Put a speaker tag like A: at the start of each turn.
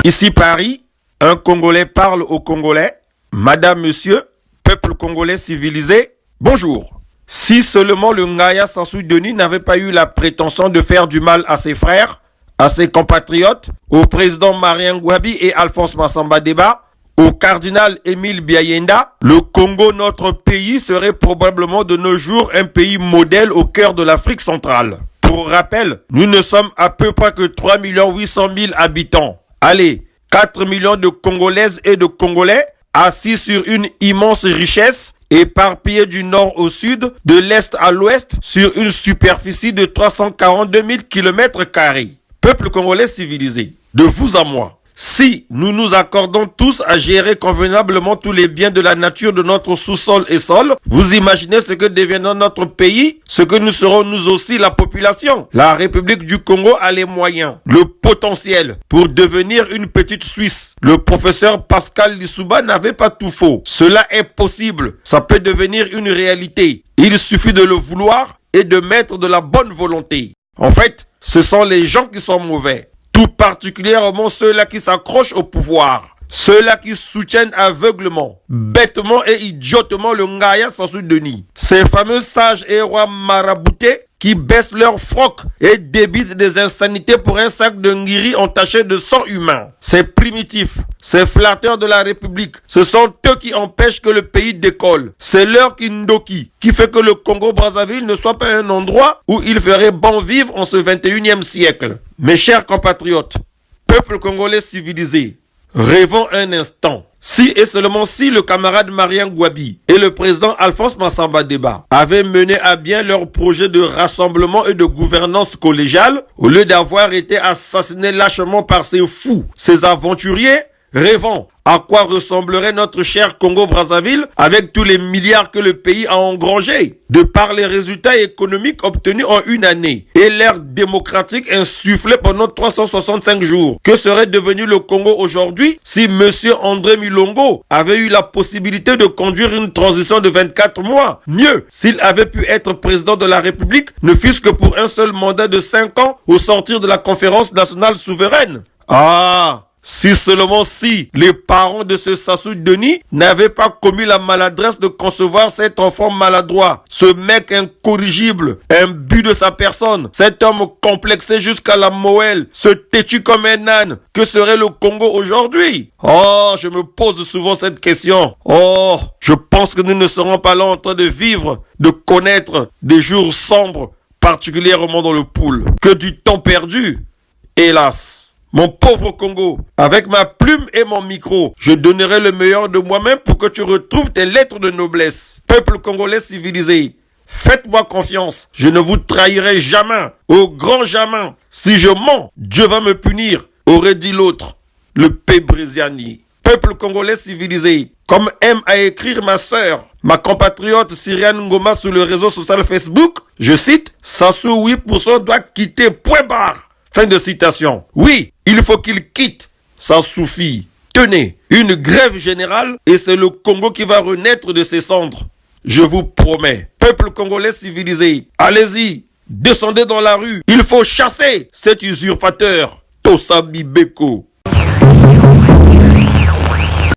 A: Ici Paris, un Congolais parle au Congolais. Madame, monsieur, peuple congolais civilisé, bonjour. Si seulement le Ngaya Sassou Denis n'avait pas eu la prétention de faire du mal à ses frères, à ses compatriotes, au président Marien Ngouabi et Alphonse Massamba Deba, au cardinal Émile Biayenda, le Congo, notre pays, serait probablement de nos jours un pays modèle au cœur de l'Afrique centrale. Pour rappel, nous ne sommes à peu près que 3 800 000 habitants. Allez, 4 millions de Congolaises et de Congolais assis sur une immense richesse, éparpillés du nord au sud, de l'est à l'ouest, sur une superficie de 342 000 km². Peuple congolais civilisé, de vous à moi, si nous nous accordons tous à gérer convenablement tous les biens de la nature de notre sous-sol et sol, vous imaginez ce que deviendra notre pays, ce que nous serons nous aussi la population. La République du Congo a les moyens, le potentiel pour devenir une petite Suisse. Le professeur Pascal Lissouba n'avait pas tout faux. Cela est possible, ça peut devenir une réalité. Il suffit de le vouloir et de mettre de la bonne volonté. En fait, ce sont les gens qui sont mauvais. Tout particulièrement ceux-là qui s'accrochent au pouvoir. Ceux-là qui soutiennent aveuglement, bêtement et idiotement le Ngaya Sassou Denis. Ces fameux sages et rois maraboutés qui baissent leur froc et débitent des insanités pour un sac de ngiri entaché de sang humain. Ces primitifs, ces flatteurs de la République, ce sont eux qui empêchent que le pays décolle. C'est leur Kindoki qui fait que le Congo-Brazzaville ne soit pas un endroit où il ferait bon vivre en ce 21e siècle. Mes chers compatriotes, peuple congolais civilisé, rêvons un instant. Si et seulement si le camarade Marien Ngouabi et le président Alphonse Massamba Deba avaient mené à bien leur projet de rassemblement et de gouvernance collégiale, au lieu d'avoir été assassinés lâchement par ces fous, ces aventuriers, rêvons à quoi ressemblerait notre cher Congo-Brazzaville avec tous les milliards que le pays a engrangés, de par les résultats économiques obtenus en une année et l'ère démocratique insufflée pendant 365 jours. Que serait devenu le Congo aujourd'hui si M. André Milongo avait eu la possibilité de conduire une transition de 24 mois? Mieux, s'il avait pu être président de la République, ne fût-ce que pour un seul mandat de 5 ans au sortir de la conférence nationale souveraine. Ah! Si seulement si les parents de ce Sassou Denis n'avaient pas commis la maladresse de concevoir cet enfant maladroit, ce mec incorrigible, imbu de sa personne, cet homme complexé jusqu'à la moelle, ce têtu comme un âne, que serait le Congo aujourd'hui? Oh, je me pose souvent cette question. Oh, je pense que nous ne serons pas là en train de vivre, de connaître des jours sombres, particulièrement dans le pool. Que du temps perdu, hélas. Mon pauvre Congo, avec ma plume et mon micro, je donnerai le meilleur de moi-même pour que tu retrouves tes lettres de noblesse. Peuple congolais civilisé, faites-moi confiance, je ne vous trahirai jamais, au grand jamais. Si je mens, Dieu va me punir, aurait dit l'autre, le Pébrisiani. Peuple congolais civilisé, comme aime à écrire ma sœur, ma compatriote Syriane Ngoma sur le réseau social Facebook, je cite, Sassou 8% doit quitter, point barre. Fin de citation. Oui, il faut qu'il quitte. Ça suffit. Tenez, une grève générale et c'est le Congo qui va renaître de ses cendres. Je vous promets. Peuple congolais civilisé, allez-y, descendez dans la rue. Il faut chasser cet usurpateur. Tosa Mibeko.